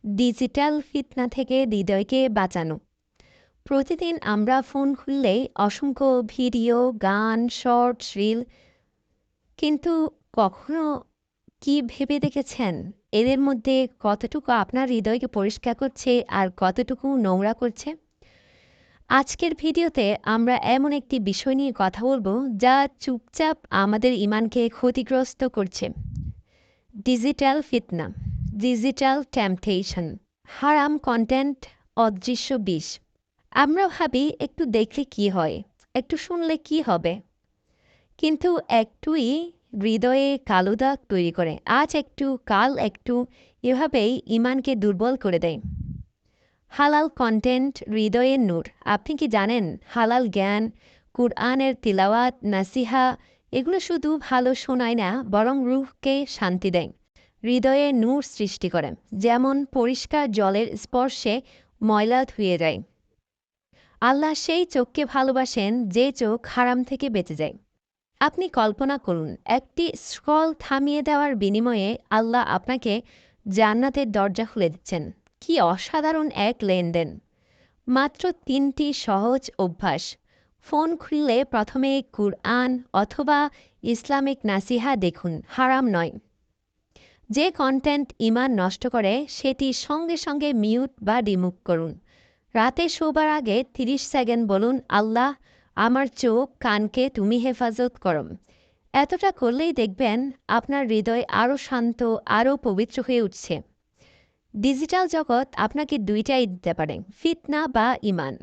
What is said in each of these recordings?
Digital ফিতনা থেকে হৃদয়কে বাঁচানো। প্রতিদিন আমরা ফোন খুললেই অসংখ্য ভিডিও, গান, শর্টস, রিল, কিন্তু কখনো কি ভেবে দেখেছেন এদের মধ্যে কতটুকু আপনার হৃদয়কে পরিষ্কার করছে আর কতটুকু নোংরা করছে? আজকের ভিডিওতে আমরা এমন একটি বিষয় নিয়ে কথা বলবো যা চুপচাপ আমাদের ঈমানকে ক্ষতিগ্রস্ত করছে। ডিজিটাল ফিতনা, ডিজিটাল টেম্পটেশন, হারাম কন্টেন্ট, অদৃশ্য বিষ। আমরা ভাবি একটু দেখলে কি হয়, একটু শুনলে কি হবে, কিন্তু একটুই হৃদয়ে কালো দাগ তৈরি করে। আজ একটু, কাল একটু, এভাবেই ঈমানকে দুর্বল করে দেয়। হালাল কন্টেন্ট হৃদয়ের নূর। আপনি কি জানেন হালাল জ্ঞান, কুরআনের তিলাওয়াত, নাসিহা এগুলো শুধু ভালো শোনায় না, বরং রূহকে শান্তি দেয়, হৃদয়ে নূর সৃষ্টি করে। যেমন পরিষ্কার জলের স্পর্শে ময়লা ধুয়ে যায়। আল্লাহ সেই চোখকে ভালোবাসেন যে চোখ হারাম থেকে বেঁচে যায়। আপনি কল্পনা করুন, একটি স্ক্রল থামিয়ে দেওয়ার বিনিময়ে আল্লাহ আপনাকে জান্নাতের দরজা খুলে দিচ্ছেন। কি অসাধারণ এক লেনদেন! মাত্র ৩টি সহজ অভ্যাস। ফোন খুললে প্রথমে কুরআন অথবা ইসলামিক নাসিহা দেখুন, হারাম নয়। যে কন্টেন্ট ঈমান নষ্ট করে সেটি সঙ্গে সঙ্গে মিউট বা রিমুভ করুন। রাতে শোবার আগে ৩০ সেকেন্ড বলুন, আল্লাহ, আমার চোখ কানকে তুমি হেফাজত করো। এতটা করলেই দেখবেন আপনার হৃদয় আরও শান্ত, আরও পবিত্র হয়ে উঠছে। ডিজিটাল জগৎ আপনাকে দুইটাই দিতে পারে, ফিতনা বা ঈমান।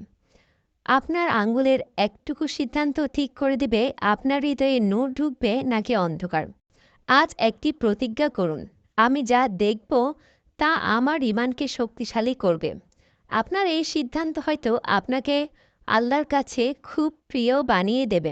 আপনার আঙ্গুলের একটুকু সিদ্ধান্ত ঠিক করে দিবে আপনার হৃদয়ে নূর ঢুকবে নাকি অন্ধকার। আজ একটি প্রতিজ্ঞা করুন, আমি যা দেখব তা আমার ঈমানকে শক্তিশালী করবে। আপনার এই সিদ্ধান্ত হয়তো আপনাকে আল্লাহর কাছে খুব প্রিয় বানিয়ে দেবে।